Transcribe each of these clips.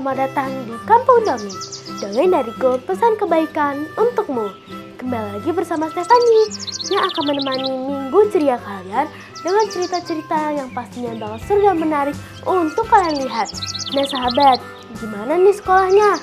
selamat datang di Kampung Dongeng. Dongeng dariku, pesan kebaikan untukmu. Kembali lagi bersama Stephanie yang akan menemani minggu ceria kalian dengan cerita-cerita yang pastinya bakal seru dan menarik untuk kalian lihat. Nah sahabat, gimana nih sekolahnya?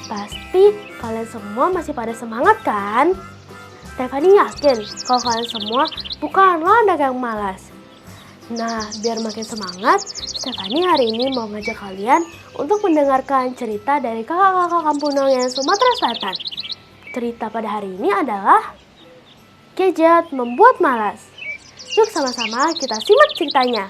Pasti kalian semua masih pada semangat kan? Stephanie yakin kalau kalian semua bukanlah anak yang malas. Nah, biar makin semangat, Stephanie hari ini mau ngajak kalian untuk mendengarkan cerita dari kakak-kakak Kampung Dongeng Sumatera Selatan. Cerita pada hari ini adalah Gadget Membuat Malas. Yuk sama-sama kita simak ceritanya.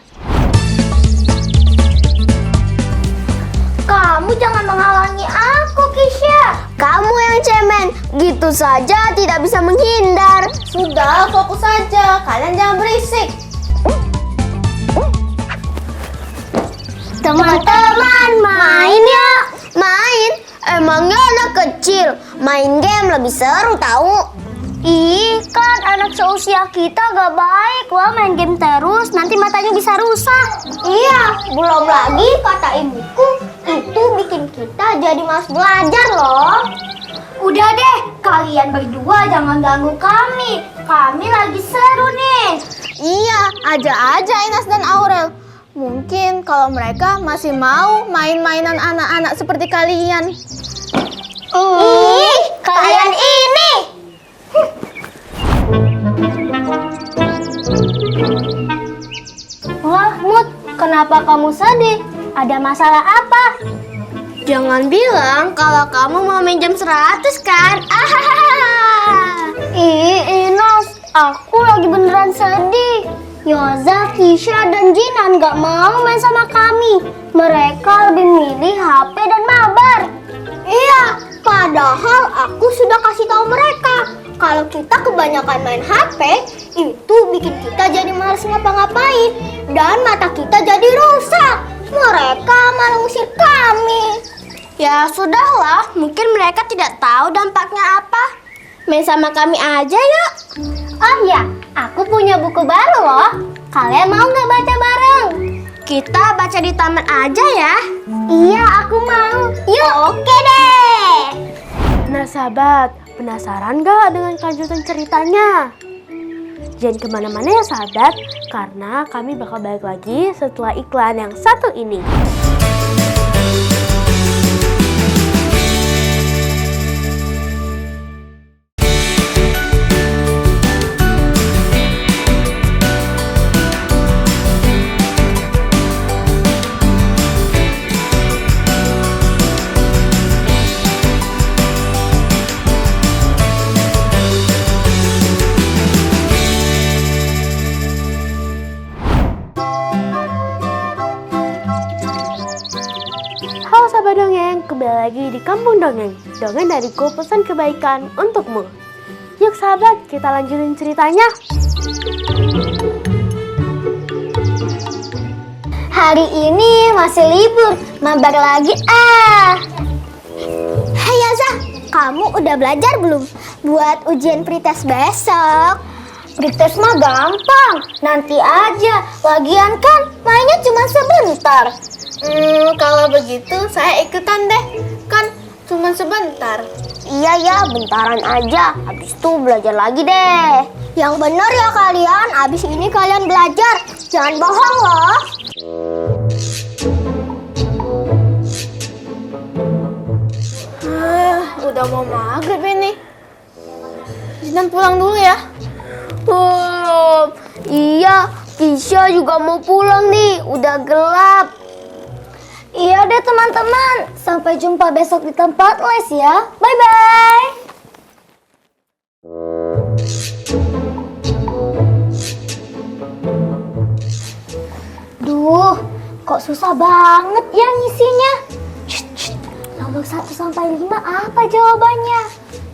Kamu jangan menghalangi aku, Kisha. Kamu yang cemen, gitu saja tidak bisa menghindar. Sudah, fokus saja. Kalian jangan berisik. Teman-teman, main ya. Main? Emangnya anak kecil main game lebih seru tahu? Ih, kan anak seusia kita gak baik loh main game terus, nanti matanya bisa rusak. Iya, belum lagi kata ibuku, itu bikin kita jadi malas belajar loh. Udah deh, kalian berdua jangan ganggu kami. Kami lagi seru nih. Iya, aja Inas dan Aurel. Mungkin kalau mereka masih mau main-mainan anak-anak seperti kalian. Ih, kalian ini. Wah, Mut, kenapa kamu sedih? Ada masalah apa? Jangan bilang kalau kamu mau minjem 100 kan? Ih, Inas, aku lagi beneran sedih. Yoza, Kisha, dan Jinan gak mau main sama kami. Mereka lebih milih HP dan mabar. Iya, padahal aku sudah kasih tahu mereka kalau kita kebanyakan main HP, itu bikin kita jadi malas ngapa-ngapain dan mata kita jadi rusak. Mereka malah ngusir kami. Ya sudahlah, mungkin mereka tidak tahu dampaknya apa. Main sama kami aja yuk. Oh ya, aku punya buku baru loh. Kalian mau nggak baca bareng? Kita baca di taman aja ya. Iya, aku mau. Yuk. Oke deh. Nah sahabat, penasaran gak dengan kelanjutan ceritanya? Jangan kemana-mana ya sahabat, karena kami bakal balik lagi setelah iklan yang satu ini. Halo sahabat dongeng, kembali lagi di Kampung Dongeng. Dongeng dariku, pesan kebaikan untukmu. Yuk sahabat, kita lanjutin ceritanya. Hari ini masih libur, mabar lagi Hai Yaza, kamu udah belajar belum? Buat ujian pretest besok. Pretest mah gampang, nanti aja. Lagian kan mainnya cuma sebentar. Kalau begitu saya ikutan deh. Kan cuma sebentar. Iya ya, bentaran aja. Habis itu belajar lagi deh. Yang bener ya kalian, habis ini kalian belajar. Jangan bohong loh. Udah mau maghrib ini. Jinan pulang dulu ya. Iya, Kisha juga mau pulang nih. Udah gelap. Iya deh teman-teman. Sampai jumpa besok di tempat les ya. Bye-bye. Duh, kok susah banget ya ngisinya. Nomor 1 sampai 5 apa jawabannya?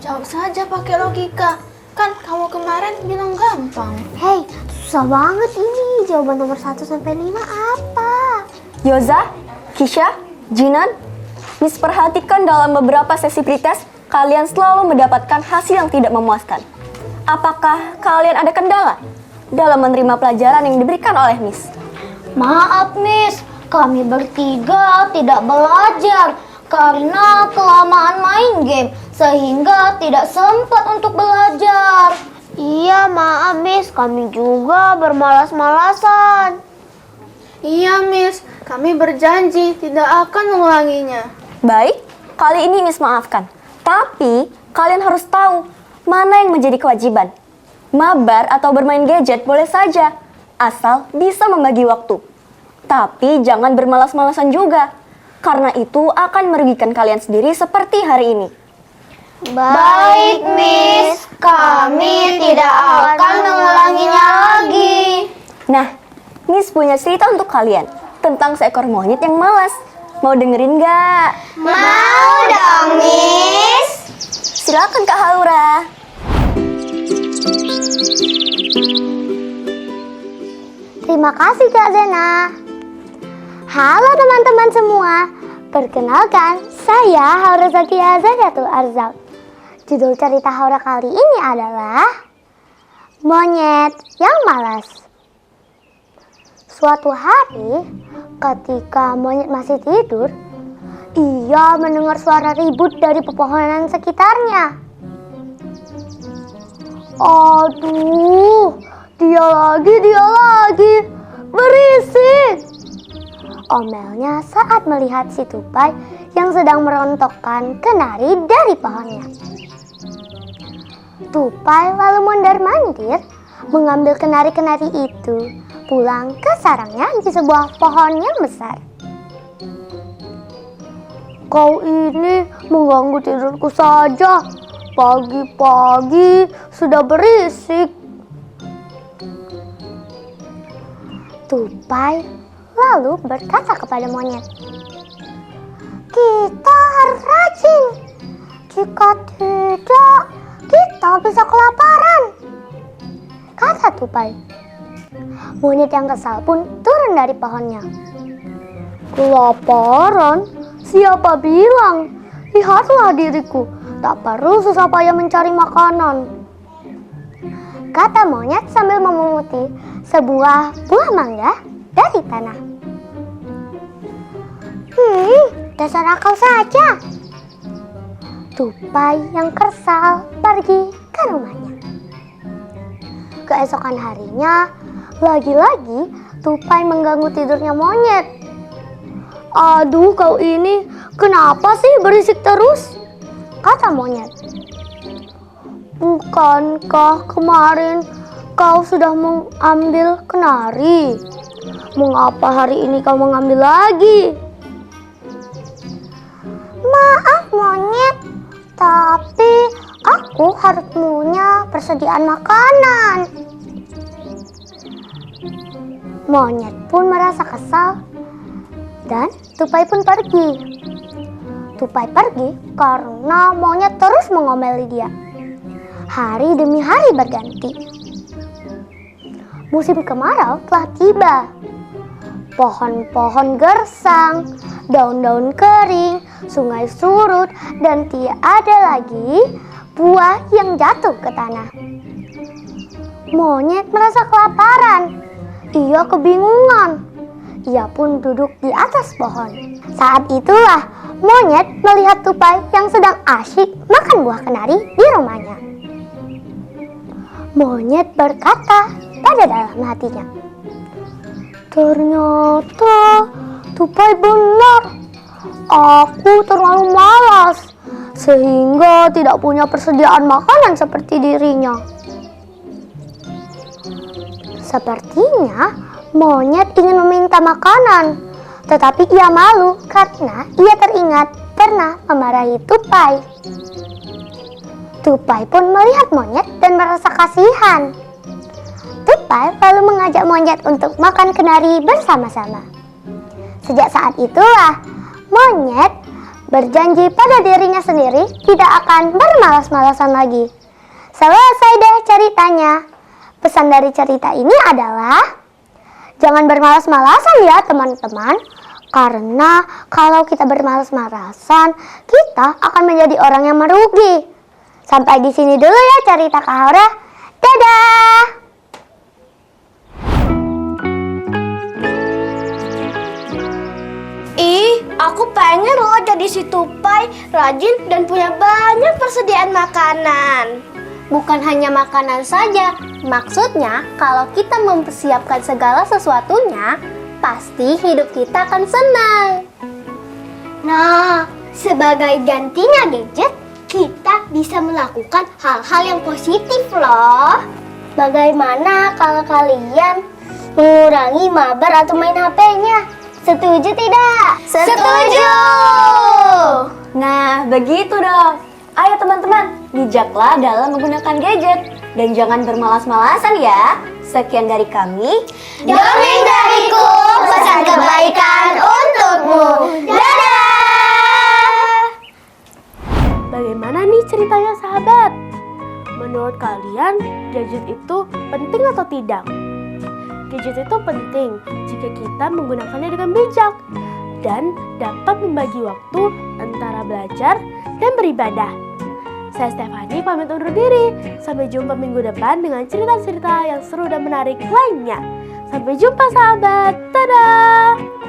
Jawab saja pakai logika. Kan kamu kemarin bilang gampang. Hei, susah banget ini. Jawaban nomor 1 sampai 5 apa? Yoza, Kisha, Jinan, Miss perhatikan dalam beberapa sesi pretest, kalian selalu mendapatkan hasil yang tidak memuaskan. Apakah kalian ada kendala dalam menerima pelajaran yang diberikan oleh Miss? Maaf, Miss. Kami bertiga tidak belajar karena kelamaan main game sehingga tidak sempat untuk belajar. Iya, maaf Miss, kami juga bermalas-malasan. Iya, Miss. Kami berjanji tidak akan mengulanginya. Baik, kali ini Miss maafkan. Tapi kalian harus tahu mana yang menjadi kewajiban. Mabar atau bermain gadget boleh saja, asal bisa membagi waktu. Tapi jangan bermalas-malasan juga, karena itu akan merugikan kalian sendiri seperti hari ini. Baik Miss, kami tidak akan mengulanginya lagi. Nah, Miss punya cerita untuk kalian tentang seekor monyet yang malas. Mau dengerin nggak? Mau dong Miss. Silakan Kak Haura. Terima kasih Kak Zena. Halo teman-teman semua. Perkenalkan, saya Haura Zakia Zariatul Arzal. Judul cerita Haura kali ini adalah Monyet yang Malas. Suatu hari, ketika monyet masih tidur, ia mendengar suara ribut dari pepohonan sekitarnya. Aduh, dia lagi, berisik. Omelnya saat melihat si tupai yang sedang merontokkan kenari dari pohonnya. Tupai lalu mondar-mandir mengambil kenari-kenari itu pulang ke sarangnya di sebuah pohon yang besar. Kau ini mengganggu tidurku saja. Pagi-pagi sudah berisik. Tupai lalu berkata kepada monyet, kita harus rajin. Jika tidak, kita bisa kelaparan, kata Tupai. Monyet yang kesal pun turun dari pohonnya. Kelaparan? Siapa bilang? Lihatlah diriku, tak perlu susah payah mencari makanan, kata monyet sambil memunguti sebuah buah mangga dari tanah. Dasar akal saja. Tupai yang kesal pergi ke rumahnya. Keesokan harinya, lagi-lagi Tupai mengganggu tidurnya monyet. Aduh, kau ini kenapa sih berisik terus? Kata monyet. Bukankah kemarin kau sudah mengambil kenari? Mengapa hari ini kau mengambil lagi? Maaf monyet, tapi aku harus punya persediaan makanan. Monyet pun merasa kesal dan Tupai pun pergi. Tupai pergi karena monyet terus mengomeli dia. Hari demi hari berganti. Musim kemarau telah tiba. Pohon-pohon gersang, daun-daun kering, sungai surut, dan tiada lagi buah yang jatuh ke tanah. Monyet merasa kelaparan. Ia kebingungan. Ia pun duduk di atas pohon. Saat itulah monyet melihat Tupai yang sedang asyik makan buah kenari di rumahnya. Monyet berkata pada dalam hatinya, ternyata Tupai benar. Aku terlalu malas sehingga tidak punya persediaan makanan seperti dirinya. Sepertinya monyet ingin meminta makanan, tetapi ia malu karena ia teringat pernah memarahi Tupai. Tupai pun melihat monyet dan merasa kasihan. Tupai lalu mengajak monyet untuk makan kenari bersama-sama. Sejak saat itulah monyet berjanji pada dirinya sendiri tidak akan bermalas-malasan lagi. Selesai deh ceritanya. Pesan dari cerita ini adalah jangan bermalas-malasan ya teman-teman. Karena kalau kita bermalas-malasan, kita akan menjadi orang yang merugi. Sampai di sini dulu ya cerita Kak Haura. Dadah! Aku pengen loh jadi si tupai, rajin dan punya banyak persediaan makanan. Bukan hanya makanan saja, maksudnya kalau kita mempersiapkan segala sesuatunya, pasti hidup kita akan senang. Nah, sebagai gantinya gadget, kita bisa melakukan hal-hal yang positif loh. Bagaimana kalau kalian mengurangi mabar atau main HP-nya? Setuju tidak? Setuju! Nah, begitu dong. Ayo teman-teman, bijaklah dalam menggunakan gadget. Dan jangan bermalas-malasan ya. Sekian dari kami. Dongeng dariku, pesan kebaikan untukmu. Dadah! Bagaimana nih ceritanya sahabat? Menurut kalian, gadget itu penting atau tidak? Gadget itu penting jika kita menggunakannya dengan bijak dan dapat membagi waktu antara belajar dan beribadah. Saya Stefani pamit undur diri. Sampai jumpa minggu depan dengan cerita-cerita yang seru dan menarik lainnya. Sampai jumpa sahabat. Dadah!